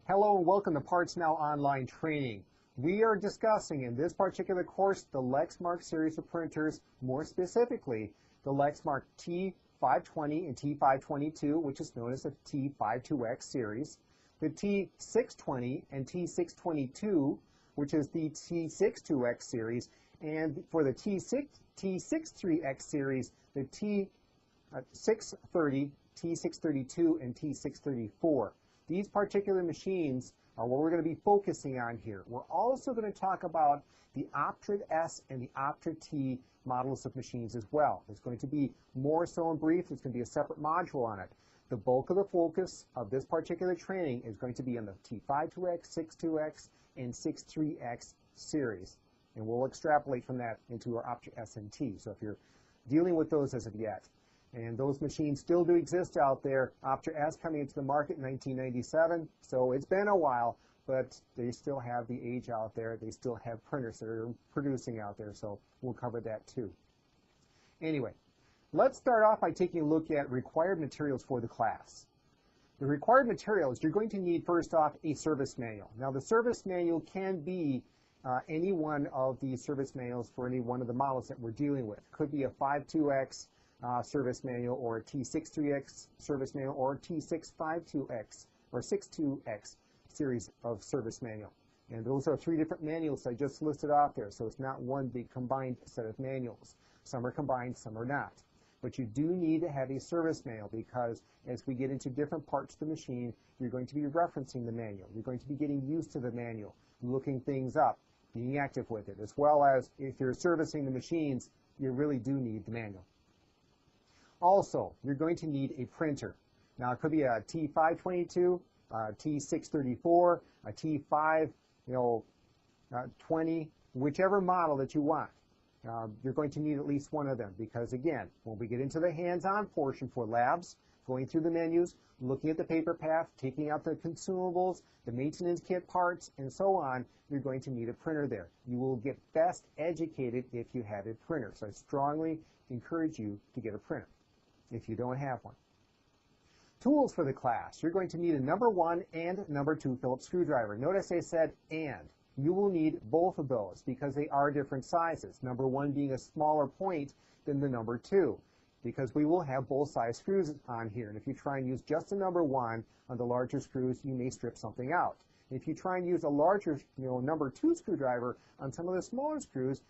Hello and welcome to Parts Now Online Training. We are discussing in this particular course the Lexmark series of printers, more specifically the Lexmark T520 and T522, which is known as the T52X series, the T620 and T622, which is the T62X series, and for the T63X series, the T630, T632, and T634. These particular machines are what we're going to be focusing on here. We're also going to talk about the Optra S and the Optra T models of machines as well. It's going to be more so in brief. There's going to be a separate module on it. The bulk of the focus of this particular training is going to be on the T52X, 62X, and 63X series. And we'll extrapolate from that into our Optra S and T. So if you're dealing with those as of yet. And those machines still do exist out there. Optra S coming into the market in 1997, so it's been a while, but they still have the age out there. They still have printers that are producing out there, so we'll cover that too. Anyway, let's start off by taking a look at required materials for the class. The required materials, you're going to need first off a service manual. Now the service manual can be any one of the service manuals for any one of the models that we're dealing with. Could be a 52X service manual, or a T63X service manual, or a T652X or 62X series of service manual. And those are three different manuals I just listed off there, so it's not one big combined set of manuals. Some are combined, some are not. But you do need to have a service manual, because as we get into different parts of the machine, you're going to be referencing the manual. You're going to be getting used to the manual, looking things up, being active with it, as well as if you're servicing the machines, you really do need the manual. Also, you're going to need a printer. Now, it could be a T522, a T634, a T520, whichever model that you want. You're going to need at least one of them, because again, when we get into the hands-on portion for labs, going through the menus, looking at the paper path, taking out the consumables, the maintenance kit parts, and so on, you're going to need a printer there. You will get best educated if you have a printer. So I strongly encourage you to get a printer if you don't have one. Tools for the class. You're going to need a number 1 and number 2 Phillips screwdriver. Notice I said and. You will need both of those because they are different sizes. Number 1 being a smaller point than the number 2, because we will have both size screws on here. And if you try and use just a number 1 on the larger screws, you may strip something out. If you try and use a larger, number 2 screwdriver on some of the smaller screws,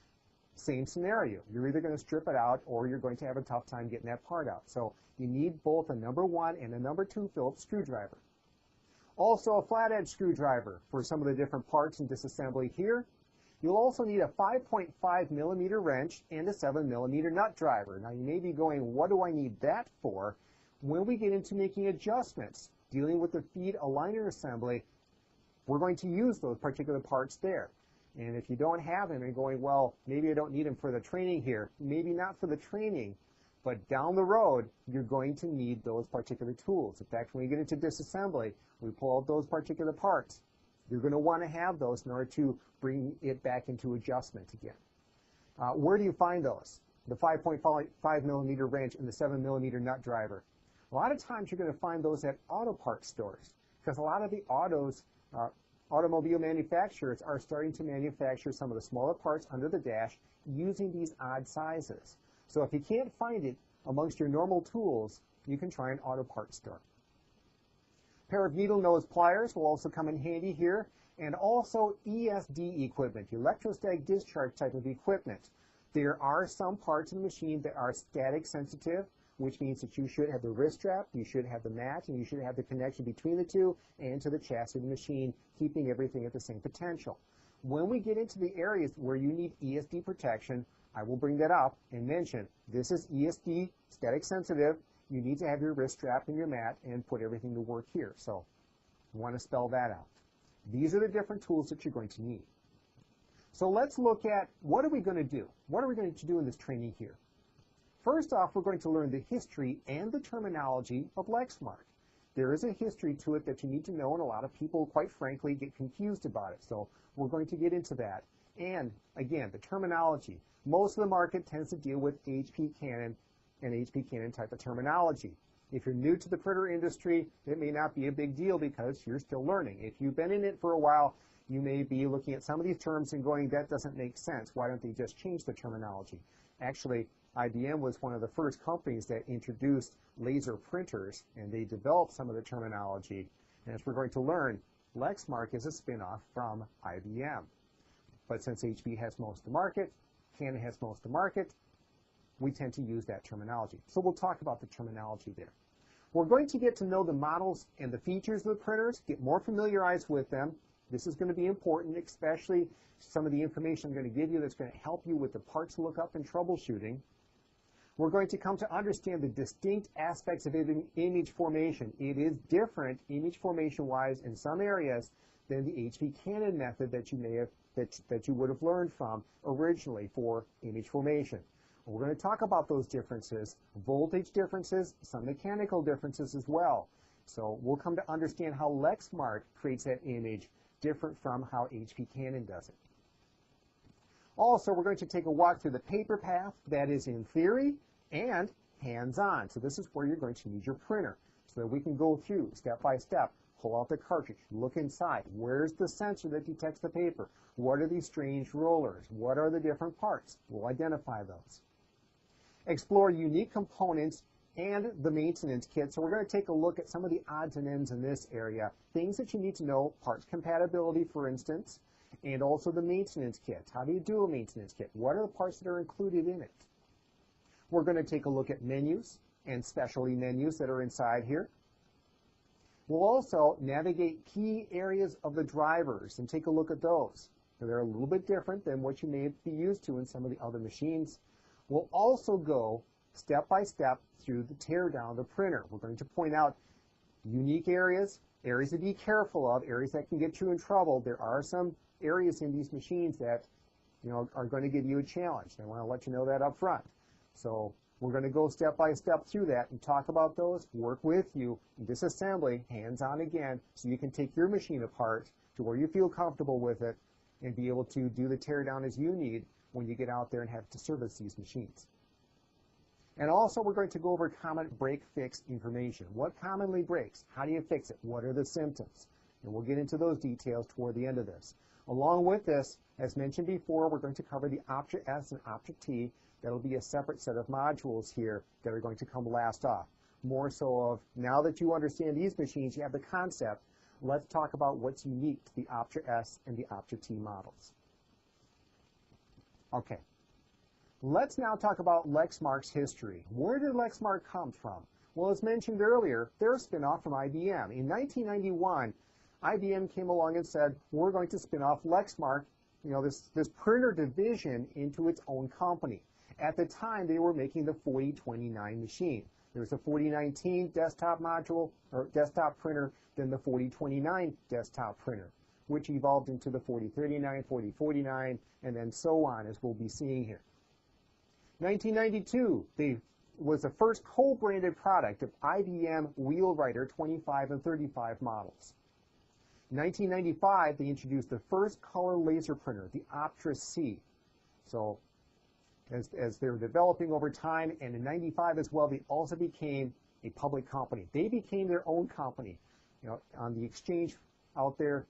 same scenario. You're either going to strip it out or you're going to have a tough time getting that part out. So you need both a number 1 and a number 2 Phillips screwdriver. Also a flathead screwdriver for some of the different parts and disassembly here. You'll also need a 5.5 millimeter wrench and a 7 millimeter nut driver. Now you may be going, what do I need that for? When we get into making adjustments, dealing with the feed aligner assembly, we're going to use those particular parts there. And if you don't have them and going, well, maybe I don't need them for the training here, maybe not for the training, but down the road, you're going to need those particular tools. In fact, when we get into disassembly, we pull out those particular parts. You're going to want to have those in order to bring it back into adjustment again. Where do you find those? The 5.5 millimeter wrench and the 7 millimeter nut driver. A lot of times you're going to find those at auto parts stores, because a lot of the automobile manufacturers are starting to manufacture some of the smaller parts under the dash using these odd sizes. So if you can't find it amongst your normal tools, you can try an auto parts store. A pair of needle nose pliers will also come in handy here, and also ESD equipment, electrostatic discharge type of equipment. There are some parts of the machine that are static sensitive, which means that you should have the wrist strap, you should have the mat, and you should have the connection between the two and to the chassis of the machine, keeping everything at the same potential. When we get into the areas where you need ESD protection, I will bring that up and mention this is ESD, static sensitive. You need to have your wrist strap and your mat and put everything to work here. So I want to spell that out. These are the different tools that you're going to need. So let's look at what are we going to do? What are we going to do in this training here? First off, we're going to learn the history and the terminology of Lexmark. There is a history to it that you need to know, and a lot of people, quite frankly, get confused about it. So we're going to get into that. And again, the terminology. Most of the market tends to deal with HP Canon and HP Canon type of terminology. If you're new to the printer industry, it may not be a big deal because you're still learning. If you've been in it for a while, you may be looking at some of these terms and going, that doesn't make sense. Why don't they just change the terminology? Actually, IBM was one of the first companies that introduced laser printers, and they developed some of the terminology. And as we're going to learn, Lexmark is a spin-off from IBM. But since HP has most of the market, Canon has most of the market, we tend to use that terminology. So we'll talk about the terminology there. We're going to get to know the models and the features of the printers, get more familiarized with them. This is going to be important, especially some of the information I'm going to give you that's going to help you with the parts lookup and troubleshooting. We're going to come to understand the distinct aspects of image formation. It is different image formation-wise in some areas than the HP Canon method that you may have that you would have learned from originally for image formation. We're going to talk about those differences, voltage differences, some mechanical differences as well. So we'll come to understand how Lexmark creates that image different from how HP Canon does it. Also, we're going to take a walk through the paper path that is in theory and hands-on. So this is where you're going to need your printer so that we can go through step by step, pull out the cartridge, look inside. Where's the sensor that detects the paper? What are these strange rollers? What are the different parts? We'll identify those. Explore unique components and the maintenance kit. So we're going to take a look at some of the odds and ends in this area, things that you need to know, parts compatibility, for instance, and also the maintenance kit. How do you do a maintenance kit? What are the parts that are included in it? We're going to take a look at menus and specialty menus that are inside here. We'll also navigate key areas of the drivers and take a look at those. They're a little bit different than what you may be used to in some of the other machines. We'll also go step by step through the teardown of the printer. We're going to point out unique areas, areas to be careful of, areas that can get you in trouble. There are some areas in these machines that are going to give you a challenge. I want to let you know that up front. So we're going to go step by step through that and talk about those, work with you in disassembly, hands-on again, so you can take your machine apart to where you feel comfortable with it and be able to do the teardown as you need when you get out there and have to service these machines. And also we're going to go over common break-fix information. What commonly breaks? How do you fix it? What are the symptoms? And we'll get into those details toward the end of this. Along with this, as mentioned before, we're going to cover the Optra S and Optra T. That'll be a separate set of modules here that are going to come last off. More so of, now that you understand these machines, you have the concept, let's talk about what's unique to the Optra S and the Optra T models. Okay, let's now talk about Lexmark's history. Where did Lexmark come from? Well, as mentioned earlier, they're a spin-off from IBM. In 1991, IBM came along and said, we're going to spin off Lexmark, this printer division, into its own company. At the time, they were making the 4029 machine. There was a 4019 desktop module, or desktop printer, then the 4029 desktop printer, which evolved into the 4039, 4049, and then so on, as we'll be seeing here. 1992, was the first co-branded product of IBM Wheelwriter 25 and 35 models. In 1995, they introduced the first color laser printer, the Optra C. So as they were developing over time, and in 95 as well, they also became a public company. They became their own company, on the exchange out there,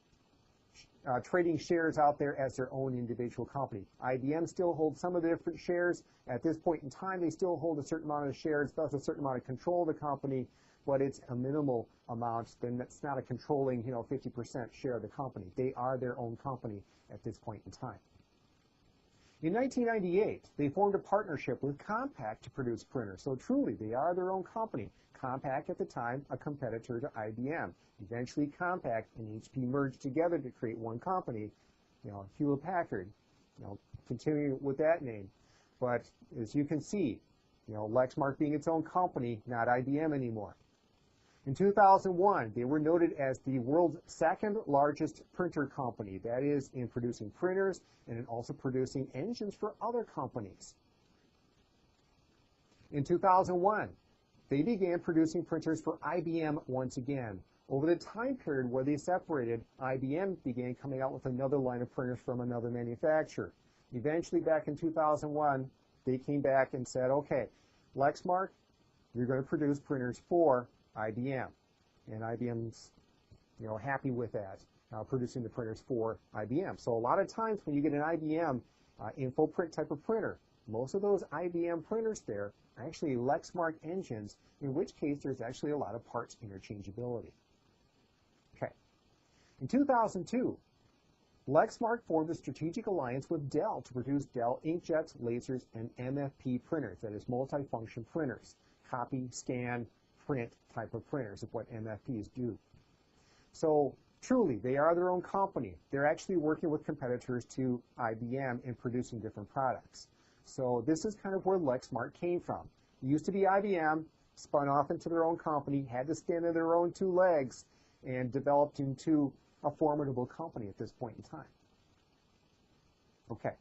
trading shares out there as their own individual company. IBM still holds some of the different shares. At this point in time, they still hold a certain amount of shares, thus a certain amount of control of the company, but it's a minimal amount. Then it's not a controlling, 50% share of the company. They are their own company at this point in time. In 1998, they formed a partnership with Compaq to produce printers. So truly, they are their own company. Compaq, at the time, a competitor to IBM. Eventually, Compaq and HP merged together to create one company, Hewlett-Packard, continuing with that name. But as you can see, Lexmark being its own company, not IBM anymore. In 2001, they were noted as the world's second largest printer company. That is, in producing printers and in also producing engines for other companies. In 2001, they began producing printers for IBM once again. Over the time period where they separated, IBM began coming out with another line of printers from another manufacturer. Eventually, back in 2001, they came back and said, okay, Lexmark, you're going to produce printers for IBM. And IBM's, happy with that, producing the printers for IBM. So a lot of times when you get an IBM InfoPrint type of printer, most of those IBM printers there are actually Lexmark engines, in which case there's actually a lot of parts interchangeability. Okay. In 2002, Lexmark formed a strategic alliance with Dell to produce Dell inkjets, lasers, and MFP printers, that is multifunction printers, copy, scan, print type of printers is what MFPs do. So truly, they are their own company. They're actually working with competitors to IBM in producing different products. So this is kind of where Lexmark came from. It used to be IBM, spun off into their own company, had to stand on their own two legs, and developed into a formidable company at this point in time. Okay.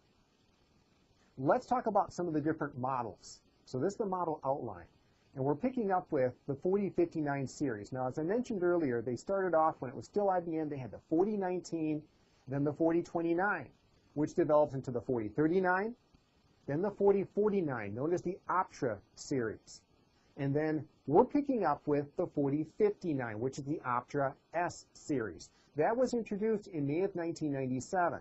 Let's talk about some of the different models. So this is the model outline. And we're picking up with the 4059 series. Now, as I mentioned earlier, they started off when it was still IBM. They had the 4019, then the 4029, which developed into the 4039, then the 4049, known as the Optra series. And then we're picking up with the 4059, which is the Optra S series. That was introduced in May of 1997.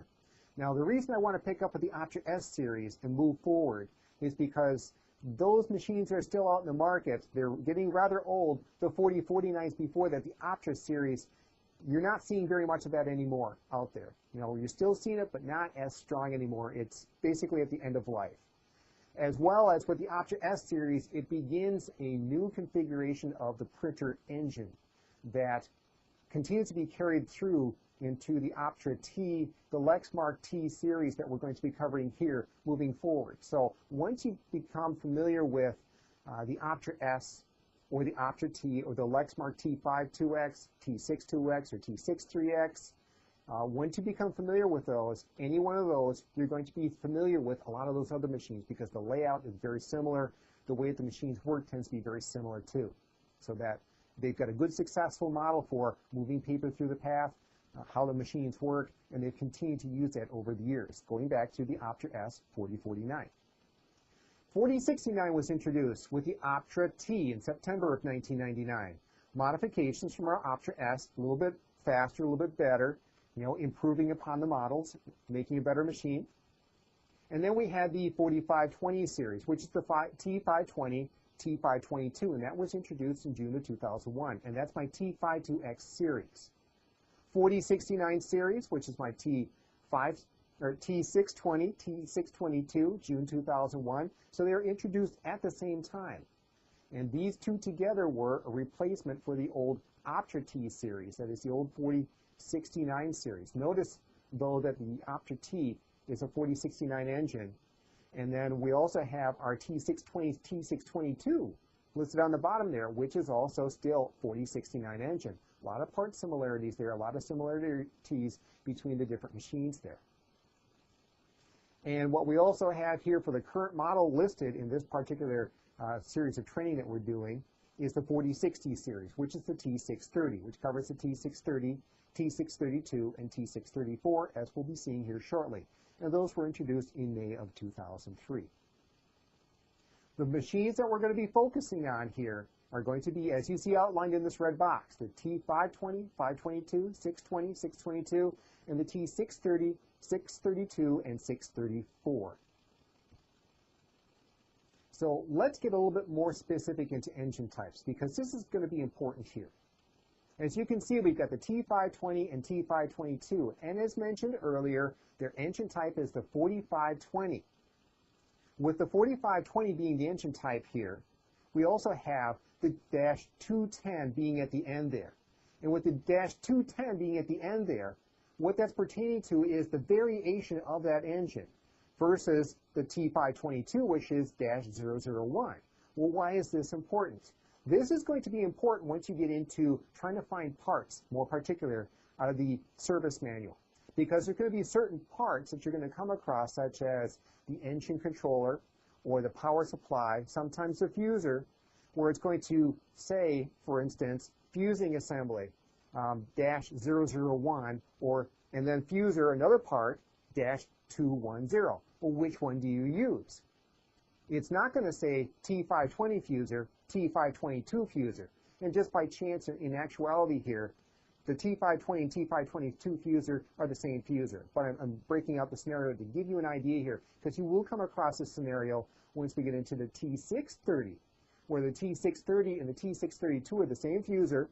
Now, the reason I want to pick up with the Optra S series and move forward is because those machines are still out in the market. They're getting rather old. The 4049s before that, the Optra series, you're not seeing very much of that anymore out there. You're still seeing it, but not as strong anymore. It's basically at the end of life. As well as with the Optra S series, it begins a new configuration of the printer engine that continues to be carried through into the Optra T, the Lexmark T series that we're going to be covering here moving forward. So once you become familiar with the Optra S or the Optra T or the Lexmark T52X, T62X, or T63X, once you become familiar with those, any one of those, you're going to be familiar with a lot of those other machines because the layout is very similar. The way that the machines work tends to be very similar too. So that they've got a good successful model for moving paper through the path, how the machines work, and they've continued to use that over the years, going back to the Optra S 4049. 4069 was introduced with the Optra T in September of 1999. Modifications from our Optra S, a little bit faster, a little bit better, improving upon the models, making a better machine. And then we had the 4520 series, which is the T520, T522, and that was introduced in June of 2001, and that's my T52X series. 4069 series, which is my T620, T622, June 2001. So they were introduced at the same time. And these two together were a replacement for the old Optra T series, that is the old 4069 series. Notice, though, that the Optra T is a 4069 engine. And then we also have our T620, T622 listed on the bottom there, which is also still 4069 engine. A lot of part similarities there, a lot of similarities between the different machines there. And what we also have here for the current model listed in this particular series of training that we're doing is the 4060 series, which is the T630, which covers the T630, T632, and T634, as we'll be seeing here shortly. And those were introduced in May of 2003. The machines that we're going to be focusing on here are going to be, as you see outlined in this red box, the T520, 522, 620, 622, and the T630, 632, and 634. So let's get a little bit more specific into engine types, because this is going to be important here. As you can see, we've got the T520 and T522, and as mentioned earlier, their engine type is the 4520. With the 4520 being the engine type here, we also have the -210 being at the end there. And with the -210 being at the end there, what that's pertaining to is the variation of that engine versus the T522, which is -001. Well, why is this important? This is going to be important once you get into trying to find parts, more particular, out of the service manual. Because there's going to be certain parts that you're going to come across, such as the engine controller or the power supply, sometimes the fuser, where it's going to say, for instance, fusing assembly, -001, and then fuser, another part, -210. Well, which one do you use? It's not going to say T520 fuser, T522 fuser. And just by chance, in actuality here, the T520 and T522 fuser are the same fuser. But I'm breaking out the scenario to give you an idea here, because you will come across this scenario once we get into the T630, where the T630 and the T632 are the same fuser.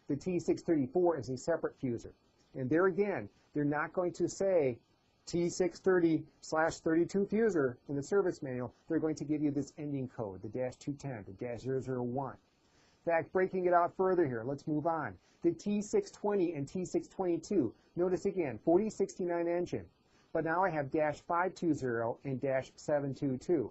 The T634 is a separate fuser. And there again, they're not going to say T630/32 fuser in the service manual. They're going to give you this ending code, the -210, the -001. In fact, breaking it out further here, let's move on. The T620 and T622, notice again, 4069 engine, but now I have -520 and -722.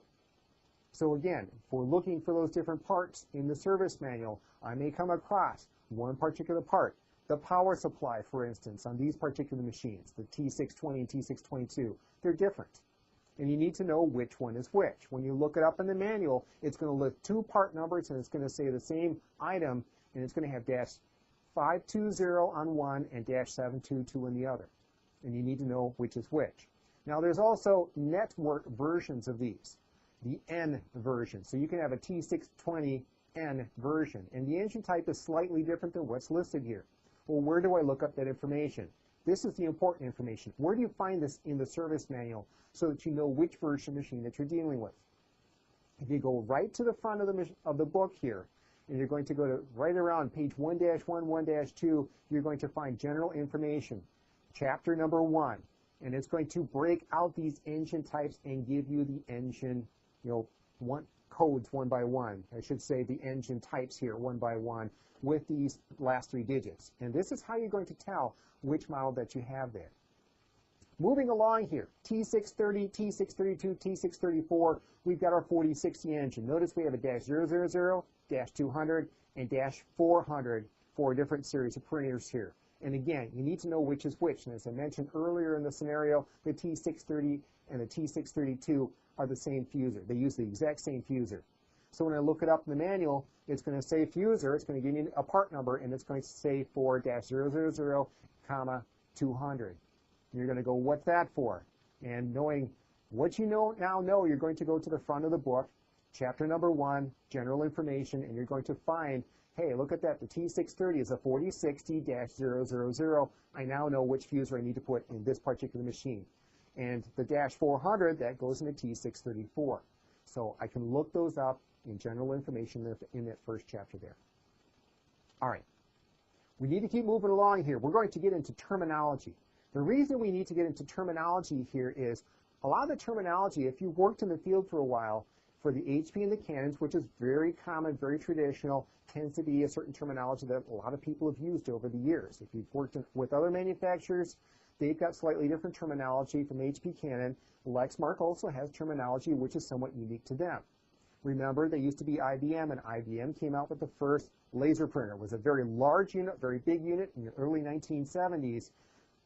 So again, if we're looking for those different parts in the service manual, I may come across one particular part. The power supply, for instance, on these particular machines, the T620 and T622, they're different. And you need to know which one is which. When you look it up in the manual, it's going to list two part numbers, and it's going to say the same item, and it's going to have -520 on one and -722 on the other. And you need to know which is which. Now, there's also network versions of these, the N version. So you can have a T620N version, and the engine type is slightly different than what's listed here. Well, where do I look up that information? This is the important information. Where do you find this in the service manual so that you know which version machine that you're dealing with? If you go right to the front of the book here, and you're going to go to right around page 1-1, 1-2, you're going to find general information, chapter number 1, and it's going to break out these engine types and give you the engine, codes one by one. I should say the engine types here one by one with these last three digits. And this is how you're going to tell which model that you have there. Moving along here, T630, T632, T634, we've got our 4060 engine. Notice we have a -000, -200, and -400 for a different series of printers here. And again, you need to know which is which. And as I mentioned earlier in the scenario, the T630 and the T632 are the same fuser. They use the exact same fuser. So when I look it up in the manual, it's going to say fuser, it's going to give me a part number, and it's going to say for -000, 200. You're going to go, what's that for? And knowing what you now know, you're going to go to the front of the book, chapter number 1, general information, and you're going to find, hey, look at that, the T630 is a 4060-000. I now know which fuser I need to put in this particular machine. And the -400, that goes into T634. So I can look those up in general information in that first chapter there. All right. We need to keep moving along here. We're going to get into terminology. The reason we need to get into terminology here is a lot of the terminology, if you've worked in the field for a while, for the HP and the Canons, which is very common, very traditional, tends to be a certain terminology that a lot of people have used over the years. If you've worked with other manufacturers, they've got slightly different terminology from HP Canon. Lexmark also has terminology which is somewhat unique to them. Remember, they used to be IBM, and IBM came out with the first laser printer. It was a very large unit, very big unit in the early 1970s,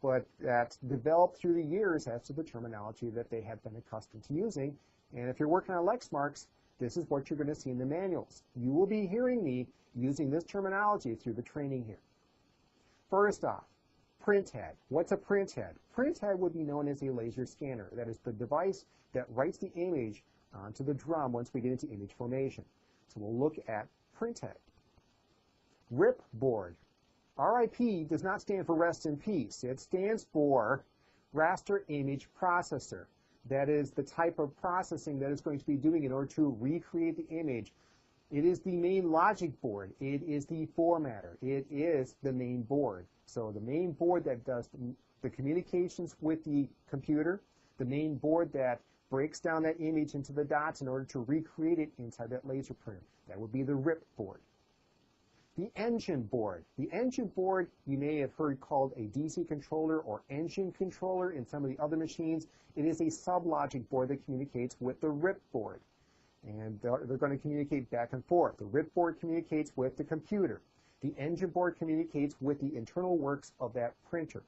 but that developed through the years as to the terminology that they had been accustomed to using. And if you're working on Lexmarks, this is what you're going to see in the manuals. You will be hearing me using this terminology through the training here. First off, printhead. What's a printhead? Printhead would be known as a laser scanner. That is the device that writes the image onto the drum once we get into image formation. So we'll look at printhead. RIP board. RIP does not stand for rest in peace. It stands for raster image processor. That is the type of processing that it's going to be doing in order to recreate the image. It is the main logic board. It is the formatter. It is the main board. So the main board that does the communications with the computer, the main board that breaks down that image into the dots in order to recreate it inside that laser printer. That would be the RIP board. The engine board. The engine board you may have heard called a DC controller or engine controller in some of the other machines. It is a sub-logic board that communicates with the RIP board. And they're going to communicate back and forth. The RIP board communicates with the computer. The engine board communicates with the internal works of that printer.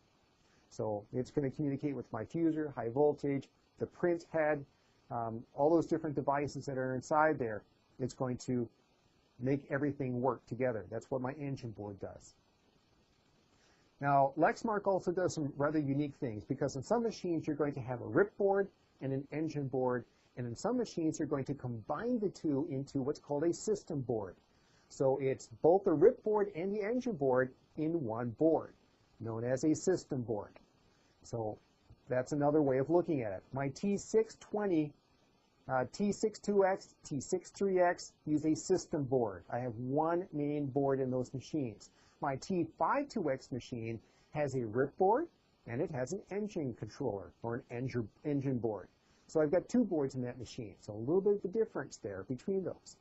So it's going to communicate with my fuser, high voltage, the print head, all those different devices that are inside there. It's going to make everything work together. That's what my engine board does. Now, Lexmark also does some rather unique things, because in some machines you're going to have a RIP board and an engine board, And in some machines, you're going to combine the two into what's called a system board. So it's both the rip board and the engine board in one board, known as a system board. So that's another way of looking at it. My T620, T62XT63X use a system board. I have one main board in those machines. My T52X machine has a rip board and it has an engine controller or an engine board. So I've got two boards in that machine. So a little bit of a difference there between those.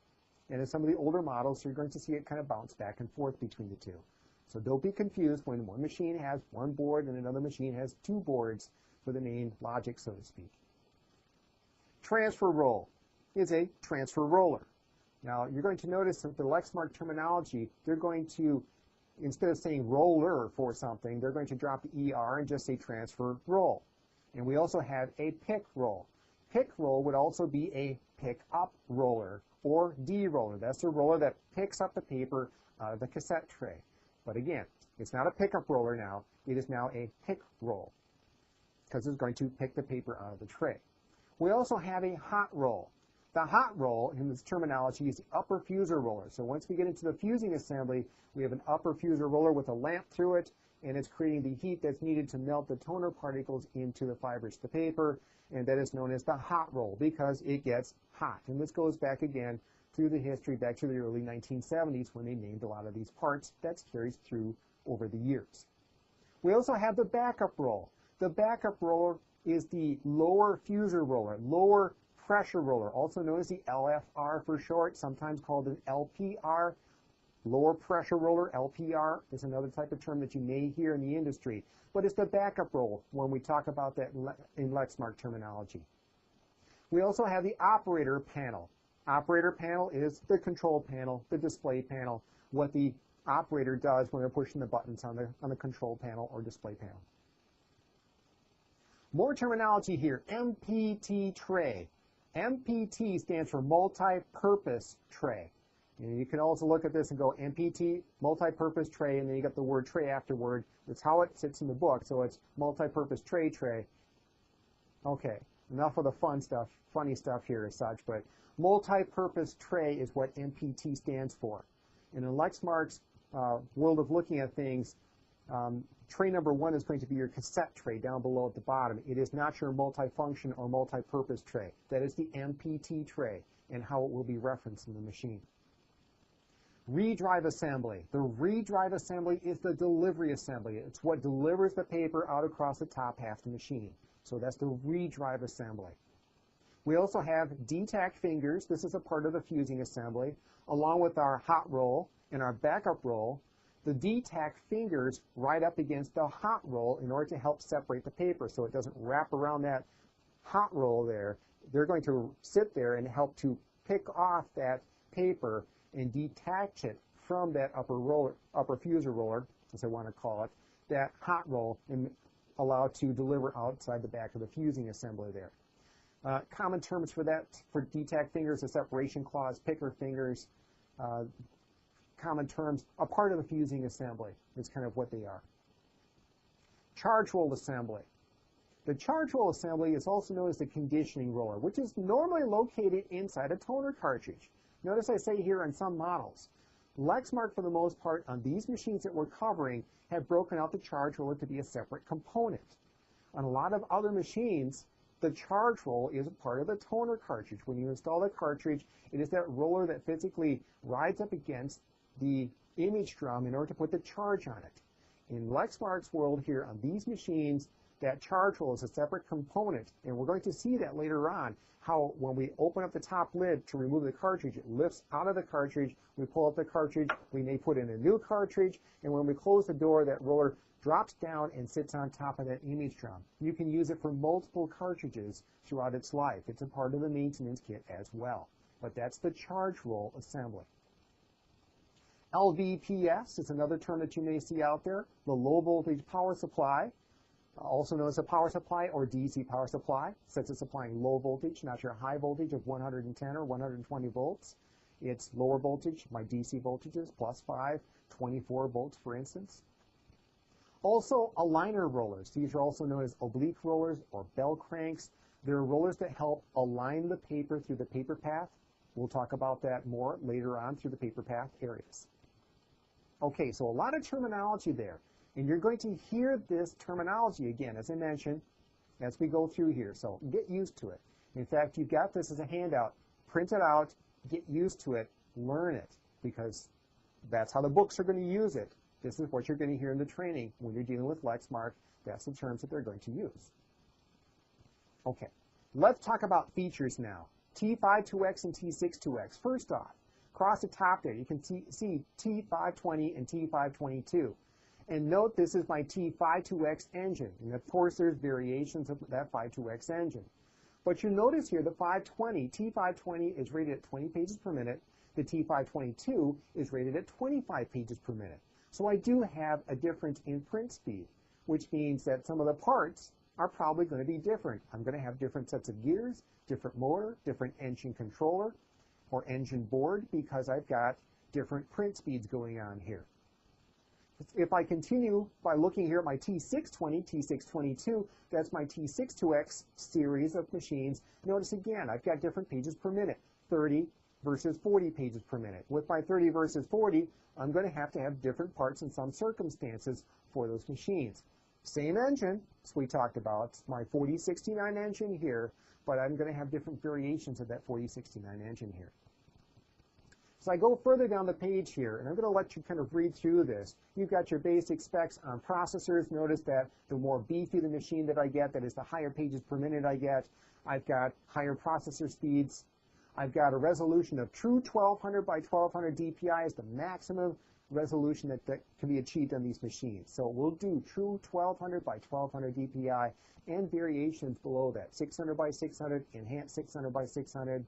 And in some of the older models, you're going to see it kind of bounce back and forth between the two. So don't be confused when one machine has one board and another machine has two boards for the main logic, so to speak. Transfer roll is a transfer roller. Now, you're going to notice that the Lexmark terminology, they're going to, instead of saying roller for something, they're going to drop the ER and just say transfer roll. And we also have a pick roll. Pick roll would also be a pick up roller or D-roller. That's the roller that picks up the paper out of the cassette tray. But again, it's not a pickup roller now. It is now a pick roll because it's going to pick the paper out of the tray. We also have a hot roll. The hot roll, in this terminology, is the upper fuser roller. So once we get into the fusing assembly, we have an upper fuser roller with a lamp through it, and it's creating the heat that's needed to melt the toner particles into the fibers of the paper, and that is known as the hot roll because it gets hot. And this goes back again through the history, back to the early 1970s when they named a lot of these parts. That carries through over the years. We also have the backup roll. The backup roller is the lower fuser roller, lower pressure roller, also known as the LFR for short, sometimes called an LPR. Lower pressure roller, LPR, is another type of term that you may hear in the industry. But it's the backup roll when we talk about that in Lexmark terminology. We also have the operator panel. Operator panel is the control panel, the display panel, what the operator does when they're pushing the buttons on the control panel or display panel. More terminology here. MPT tray. MPT stands for multi-purpose tray. And you can also look at this and go MPT, multi-purpose tray, and then you got the word tray afterward. That's how it sits in the book. So it's multi-purpose tray. Okay, enough of the funny stuff here as such, but multi-purpose tray is what MPT stands for. And in Lexmark's world of looking at things, tray number 1 is going to be your cassette tray down below at the bottom. It is not your multifunction or multi-purpose tray. That is the MPT tray and how it will be referenced in the machine. Redrive assembly. The redrive assembly is the delivery assembly. It's what delivers the paper out across the top half of the machine. So that's the redrive assembly. We also have D-tack fingers. This is a part of the fusing assembly, along with our hot roll and our backup roll. The D-tack fingers ride up against the hot roll in order to help separate the paper so it doesn't wrap around that hot roll there. They're going to sit there and help to pick off that paper and detach it from that upper fuser roller, as I want to call it, that hot roll, and allow to deliver outside the back of the fusing assembly there. Common terms for that, for D-tack fingers, the separation claws, picker fingers, common terms, a part of the fusing assembly is kind of what they are. Charge roll assembly. The charge roll assembly is also known as the conditioning roller, which is normally located inside a toner cartridge. Notice I say here on some models. Lexmark, for the most part, on these machines that we're covering, have broken out the charge roller to be a separate component. On a lot of other machines, the charge roll is a part of the toner cartridge. When you install the cartridge, it is that roller that physically rides up against the image drum in order to put the charge on it. In Lexmark's world here, on these machines, that charge roll is a separate component, and we're going to see that later on, how when we open up the top lid to remove the cartridge, it lifts out of the cartridge, we pull up the cartridge, we may put in a new cartridge, and when we close the door, that roller drops down and sits on top of that image drum. You can use it for multiple cartridges throughout its life. It's a part of the maintenance kit as well. But that's the charge roll assembly. LVPS is another term that you may see out there, the low voltage power supply, also known as a power supply or DC power supply, since it's supplying low voltage, not your high voltage of 110 or 120 volts. It's lower voltage, my DC voltages, +5, 24 volts for instance. Also, aligner rollers. These are also known as oblique rollers or bell cranks. There are rollers that help align the paper through the paper path. We'll talk about that more later on through the paper path areas. Okay, so a lot of terminology there. And you're going to hear this terminology again, as I mentioned, as we go through here. So get used to it. In fact, you've got this as a handout. Print it out, get used to it, learn it, because that's how the books are going to use it. This is what you're going to hear in the training when you're dealing with Lexmark. That's the terms that they're going to use. Okay, let's talk about features now. T52X and T62X. First off, across the top there, you can see T520 and T522. And note this is my T52X engine. And of course, there's variations of that 52X engine. But you notice here the T520 is rated at 20 pages per minute. The T522 is rated at 25 pages per minute. So I do have a difference in print speed, which means that some of the parts are probably going to be different. I'm going to have different sets of gears, different motor, different engine controller or engine board, because I've got different print speeds going on here. If I continue by looking here at my T620, T622, that's my T62X series of machines. Notice again, I've got different pages per minute, 30 versus 40 pages per minute. With my 30 versus 40, I'm going to have different parts in some circumstances for those machines. Same engine, as we talked about, it's my 4069 engine here, but I'm going to have different variations of that 4069 engine here. So I go further down the page here, and I'm going to let you kind of read through this. You've got your basic specs on processors. Notice that the more beefy the machine that I get, that is the higher pages per minute I get. I've got higher processor speeds. I've got a resolution of true 1200 by 1200 DPI is the maximum resolution that can be achieved on these machines. So we'll do true 1200 by 1200 DPI and variations below that, 600 by 600, enhanced 600 by 600.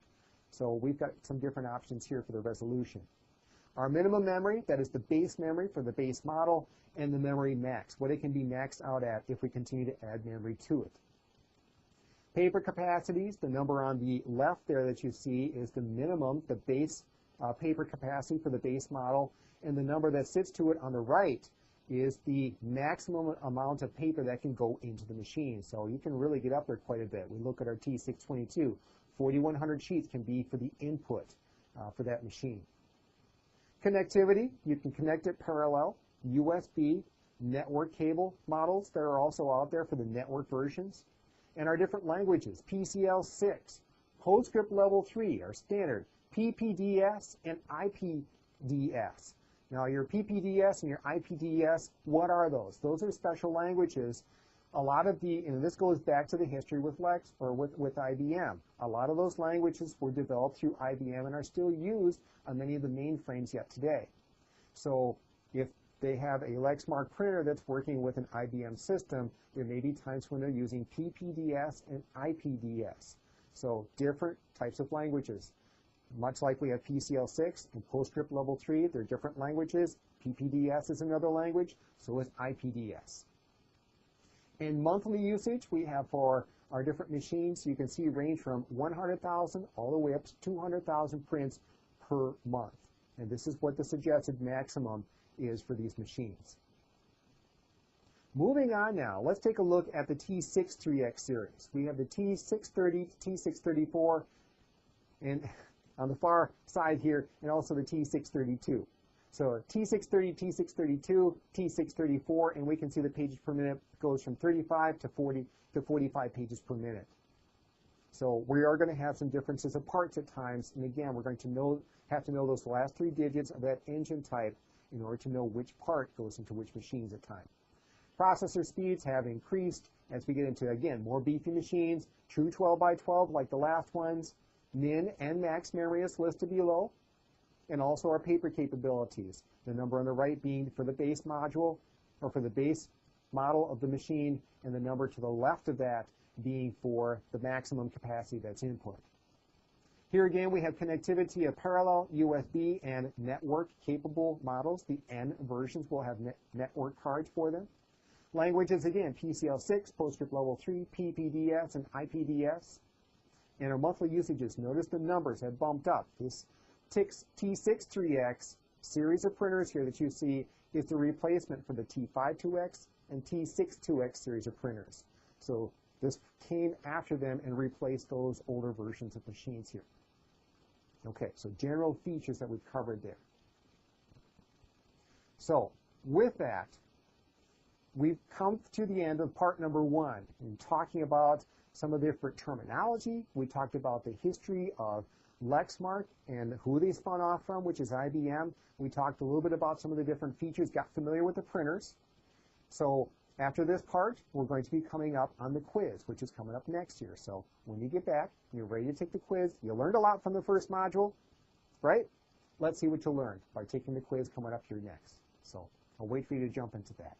So we've got some different options here for the resolution. Our minimum memory, that is the base memory for the base model, and the memory max, what it can be maxed out at if we continue to add memory to it. Paper capacities, the number on the left there that you see is the minimum, the base paper capacity for the base model, and the number that sits to it on the right is the maximum amount of paper that can go into the machine. So you can really get up there quite a bit. We look at our T622. 4,100 sheets can be for the input for that machine. Connectivity, you can connect it parallel, USB, network cable models that are also out there for the network versions. And our different languages, PCL6, PostScript Level 3, our standard, PPDS and IPDS. Now your PPDS and your IPDS, what are those? Those are special languages. A lot of and this goes back to the history with with IBM. A lot of those languages were developed through IBM and are still used on many of the mainframes yet today. So if they have a Lexmark printer that's working with an IBM system, there may be times when they're using PPDS and IPDS. So different types of languages. Much like we have PCL6 and PostScript Level 3, they're different languages. PPDS is another language, so is IPDS. In monthly usage, we have for our different machines, you can see range from 100,000 all the way up to 200,000 prints per month. And this is what the suggested maximum is for these machines. Moving on now, let's take a look at the T63X series. We have the T630, T634, and on the far side here, and also the T632. So T630, T632, T634, and we can see the pages per minute goes from 35 to 40 to 45 pages per minute. So we are going to have some differences of parts at times, and again, we're going to have to know those last three digits of that engine type in order to know which part goes into which machines at time. Processor speeds have increased as we get into, again, more beefy machines, true 12 by 12 like the last ones, min and max memory is listed below, and also our paper capabilities. The number on the right being for the base module, or for the base model of the machine, and the number to the left of that being for the maximum capacity that's input. Here again, we have connectivity of parallel, USB, and network-capable models. The N versions will have network cards for them. Languages, again, PCL6, PostScript Level 3, PPDS, and IPDS. And our monthly usages, notice the numbers have bumped up. This T63X series of printers here that you see is the replacement for the T52X and T62X series of printers. So This came after them and replaced those older versions of machines here. Okay, so general features that we've covered there. So with that, we've come to the end of part number 1 in talking about some of the different terminology. We talked about the history of Lexmark and who they spun off from, which is IBM. We talked a little bit about some of the different features, got familiar with the printers. So after this part, we're going to be coming up on the quiz, which is coming up next year. So when you get back, you're ready to take the quiz. You learned a lot from the first module, right? Let's see what you learned by taking the quiz coming up here next. So I'll wait for you to jump into that.